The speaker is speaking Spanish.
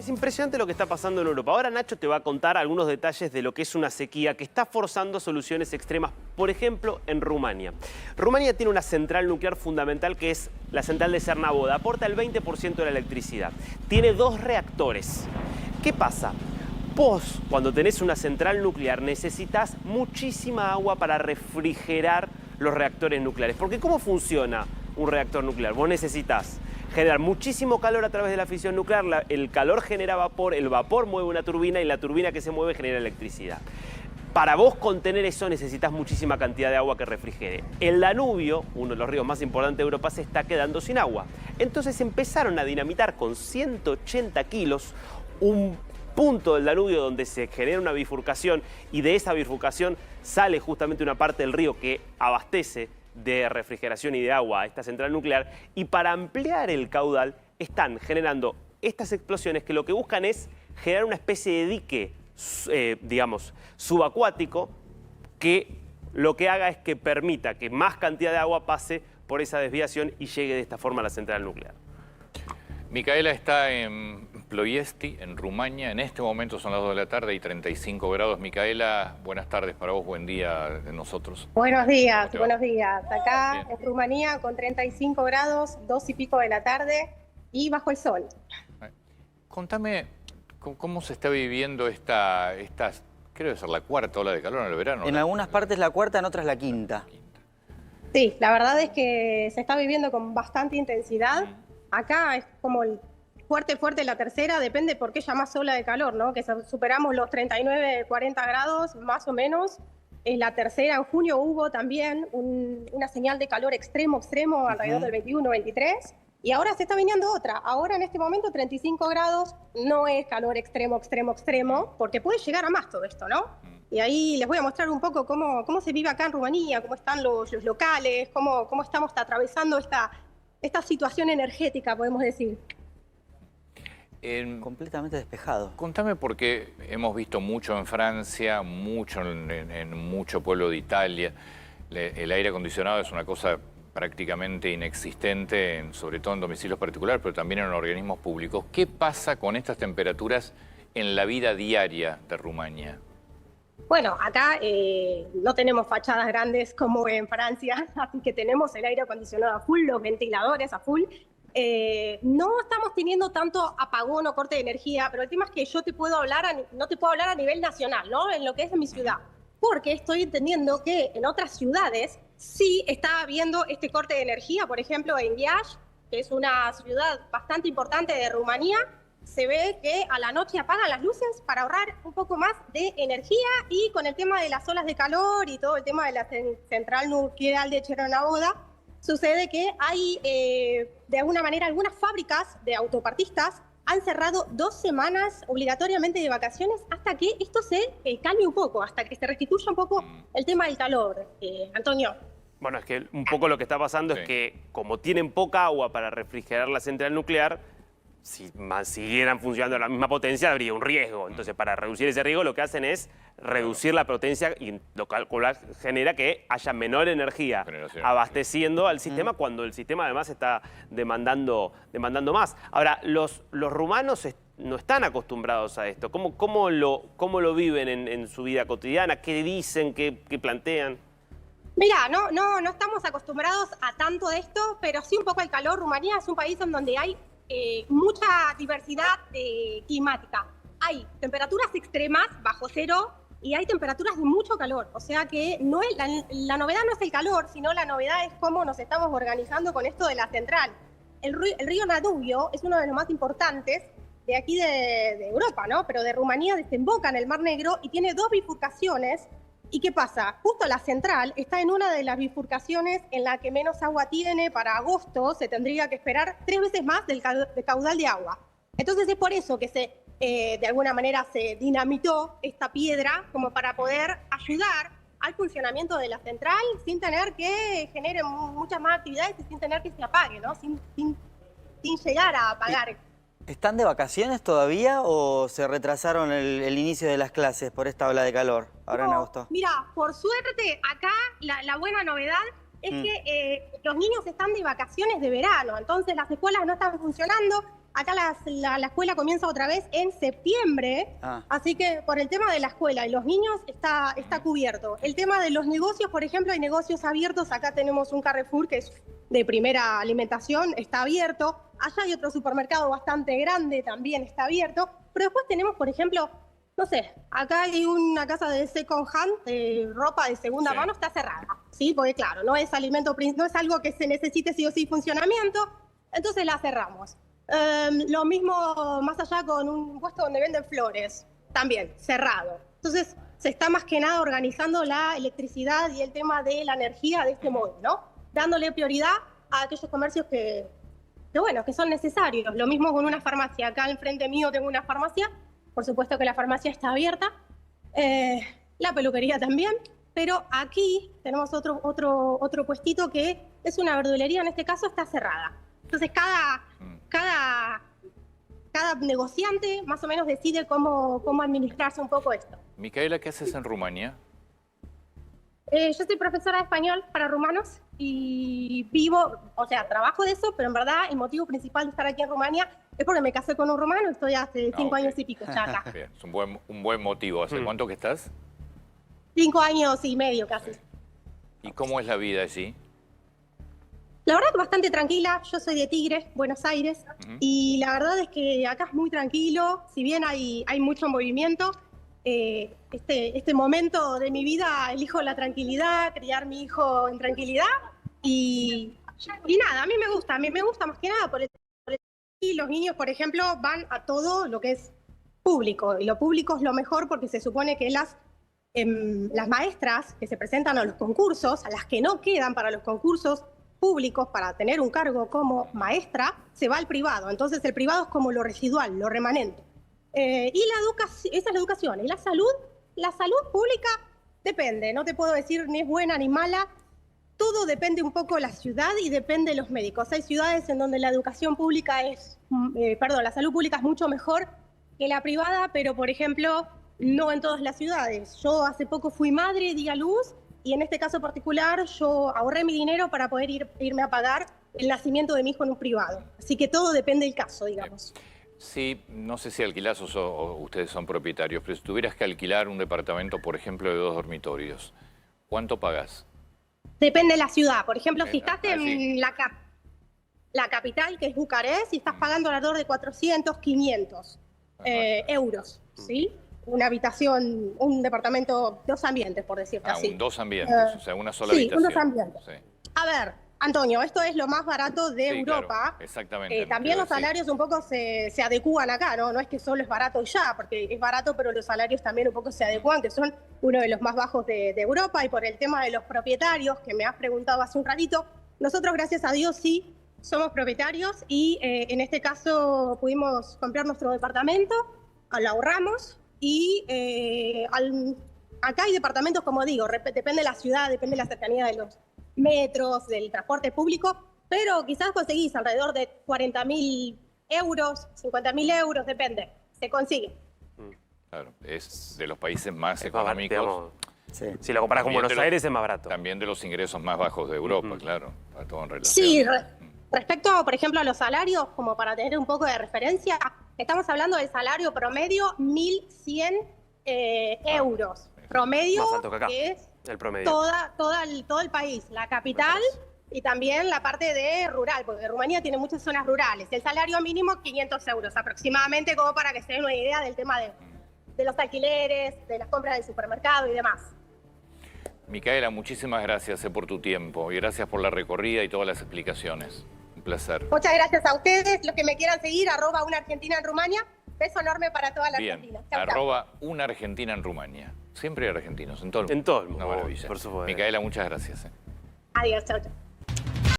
Es impresionante lo que está pasando en Europa. Ahora Nacho te va a contar algunos detalles de lo que es una sequía que está forzando soluciones extremas, por ejemplo, en Rumania. Rumania tiene una central nuclear fundamental que es la central de Cernavoda. Aporta el 20% de la electricidad. Tiene 2 reactores. ¿Qué pasa? Vos, cuando tenés una central nuclear, necesitas muchísima agua para refrigerar los reactores nucleares. Porque ¿cómo funciona un reactor nuclear? Vos necesitas generar muchísimo calor a través de la fisión nuclear, el calor genera vapor, el vapor mueve una turbina y la turbina que se mueve genera electricidad. Para vos contener eso necesitas muchísima cantidad de agua que refrigere. El Danubio, uno de los ríos más importantes de Europa, se está quedando sin agua. Entonces empezaron a dinamitar con 180 kilos un punto del Danubio donde se genera una bifurcación y de esa bifurcación sale justamente una parte del río que abastece de refrigeración y de agua a esta central nuclear, y para ampliar el caudal están generando estas explosiones que lo que buscan es generar una especie de dique, digamos, subacuático, que lo que haga es que permita que más cantidad de agua pase por esa desviación y llegue de esta forma a la central nuclear. Micaela está en Ploiesti, en Rumania. En este momento son las 2 de la tarde y 35 grados. Micaela, buenas tardes para vos, buen día de nosotros. Buenos días, buenos días. Acá en Rumanía con 35 grados, 2 y pico de la tarde y bajo el sol. Contame cómo se está viviendo esta creo que ser la 4ª ola de calor en el verano. En algunas partes la 4ª, en otras la 5ª. Sí, la verdad es que se está viviendo con bastante intensidad. Acá es como el fuerte la 3ª, depende por qué llamas ola de calor, ¿no? Que superamos los 39, 40 grados más o menos. En la 3ª, en junio hubo también una señal de calor extremo, alrededor del 21, 23. Y ahora se está viniendo otra. Ahora en este momento 35 grados no es calor extremo, porque puede llegar a más todo esto, ¿no? Y ahí les voy a mostrar un poco cómo se vive acá en Rumanía, cómo están los locales, cómo estamos atravesando esta situación energética, podemos decir. Completamente despejado. Contame, porque hemos visto mucho en Francia, mucho en mucho pueblo de Italia. El aire acondicionado es una cosa prácticamente inexistente, sobre todo en domicilios particulares, pero también en organismos públicos. ¿Qué pasa con estas temperaturas en la vida diaria de Rumania? Bueno, acá no tenemos fachadas grandes como en Francia, así que tenemos el aire acondicionado a full, los ventiladores a full. No estamos teniendo tanto apagón o corte de energía, pero el tema es que yo no te puedo hablar a nivel nacional, ¿no? En lo que es en mi ciudad, porque estoy entendiendo que en otras ciudades sí está habiendo este corte de energía. Por ejemplo, en Iași, que es una ciudad bastante importante de Rumanía, se ve que a la noche apagan las luces para ahorrar un poco más de energía, y con el tema de las olas de calor y todo el tema de la central nuclear de Cernavoda, sucede que hay, de alguna manera, algunas fábricas de autopartistas han cerrado 2 semanas obligatoriamente de vacaciones hasta que esto se calme un poco, hasta que se restituya un poco el tema del calor. Antonio. Bueno, es que un poco lo que está pasando es que como tienen poca agua para refrigerar la central nuclear, si siguieran funcionando a la misma potencia habría un riesgo. Entonces, para reducir ese riesgo lo que hacen es reducir la potencia, y lo cual genera que haya menor energía abasteciendo al sistema, cuando el sistema además está demandando más. Ahora, los rumanos no están acostumbrados a esto. ¿Cómo lo viven en su vida cotidiana? ¿Qué dicen? ¿Qué plantean? Mira, no estamos acostumbrados a tanto de esto, pero sí un poco al calor. Rumanía es un país en donde hay mucha diversidad climática. Hay temperaturas extremas, bajo cero, y hay temperaturas de mucho calor. O sea que no es, la novedad no es el calor, sino la novedad es cómo nos estamos organizando con esto de la central. El río Danubio es uno de los más importantes de aquí de Europa, ¿no? Pero de Rumanía desemboca en el Mar Negro y tiene 2 bifurcaciones. ¿Y qué pasa? Justo la central está en una de las bifurcaciones en la que menos agua tiene. Para agosto se tendría que esperar 3 veces más del caudal de agua. Entonces es por eso que de alguna manera se dinamitó esta piedra, como para poder ayudar al funcionamiento de la central sin tener que genere muchas más actividades y sin tener que se apague, ¿no? Sin llegar a apagar. ¿Están de vacaciones todavía o se retrasaron el inicio de las clases por esta ola de calor ahora en agosto? Mira, por suerte acá la buena novedad es que los niños están de vacaciones de verano, entonces las escuelas no están funcionando. acá la escuela comienza otra vez en septiembre, así que por el tema de la escuela y los niños está cubierto. El tema de los negocios, por ejemplo, hay negocios abiertos. Acá tenemos un Carrefour que es de primera alimentación, está abierto. Allá hay otro supermercado bastante grande, también está abierto. Pero después tenemos, por ejemplo, no sé, acá hay una casa de second hand, de ropa de segunda mano, está cerrada, ¿sí? Porque claro, no es no es algo que se necesite sí o sí funcionamiento, entonces la cerramos. Lo mismo más allá con un puesto donde venden flores, también cerrado. Entonces se está más que nada organizando la electricidad y el tema de la energía de este modo, ¿no? Dándole prioridad a aquellos comercios que son necesarios. Lo mismo con una farmacia. Acá enfrente mío tengo una farmacia. Por supuesto que la farmacia está abierta. La peluquería también. Pero aquí tenemos otro puestito que es una verdulería. En este caso está cerrada. Entonces cada negociante más o menos decide cómo administrarse un poco esto. Micaela, ¿qué haces en Rumania? Yo soy profesora de español para rumanos y trabajo de eso, pero en verdad el motivo principal de estar aquí en Rumania es porque me casé con un rumano y estoy hace 5 años y pico ya acá. Bien, es un buen motivo. ¿Hace cuánto que estás? 5 años y medio casi. ¿Y cómo es la vida allí? La verdad que bastante tranquila. Yo soy de Tigre, Buenos Aires, y la verdad es que acá es muy tranquilo. Si bien hay mucho movimiento, este momento de mi vida elijo la tranquilidad, criar mi hijo en tranquilidad y nada, a mí me gusta más que nada y los niños, por ejemplo, van a todo lo que es público, y lo público es lo mejor porque se supone que las maestras que se presentan a los concursos, a las que no quedan para los concursos públicos para tener un cargo como maestra, se va al privado. Entonces el privado es como lo residual, lo remanente. Y esa es la educación. Y la salud pública depende. No te puedo decir ni es buena ni mala. Todo depende un poco de la ciudad y depende de los médicos. Hay ciudades en donde la educación pública la salud pública es mucho mejor que la privada, pero por ejemplo, no en todas las ciudades. Yo hace poco fui madre, di a luz, y en este caso particular yo ahorré mi dinero para poder irme a pagar el nacimiento de mi hijo en un privado. Así que todo depende del caso, digamos. Sí, no sé si alquilás o ustedes son propietarios, pero si tuvieras que alquilar un departamento, por ejemplo, de 2 dormitorios, ¿cuánto pagás? Depende de la ciudad. Por ejemplo, si estás en la capital, que es Bucarest, y estás pagando alrededor de 400, 500 euros, ¿sí? Una habitación, un departamento, 2 ambientes, por decirte así. 2 ambientes, o sea, una sola habitación. Sí, 2 ambientes. Sí. A ver, Antonio, esto es lo más barato de Europa. Claro, exactamente. También los salarios un poco se adecúan acá, ¿no? No es que solo es barato y ya, porque es barato, pero los salarios también un poco se adecúan, que son uno de los más bajos de Europa. Y por el tema de los propietarios, que me has preguntado hace un ratito, nosotros, gracias a Dios, sí somos propietarios y en este caso pudimos comprar nuestro departamento, lo ahorramos y acá hay departamentos, como digo, depende de la ciudad, depende de la cercanía de los metros, del transporte público, pero quizás conseguís alrededor de 40.000 euros, 50.000 euros, depende, se consigue. Claro, es de los países más económicos. Si lo comparas con Buenos Aires es más barato. También de los ingresos más bajos de Europa, claro, para todo en relación. Sí, respecto, por ejemplo, a los salarios, como para tener un poco de referencia, estamos hablando del salario promedio 1.100 euros. Promedio, más alto que acá, que es el promedio. todo el país, la capital y también la parte de rural, porque Rumanía tiene muchas zonas rurales. El salario mínimo 500 euros aproximadamente, como para que se den una idea del tema de los alquileres, de las compras del supermercado y demás. Micaela, muchísimas gracias por tu tiempo y gracias por la recorrida y todas las explicaciones. Un placer. Muchas gracias a ustedes. Los que me quieran seguir, @unargentina en Rumania. Beso enorme para toda la Argentina. Chau, @unargentina en Rumania. Siempre hay argentinos, en todo el mundo. En todo el mundo. Una maravilla. Por supuesto. Micaela, muchas gracias. Adiós, chau, chau.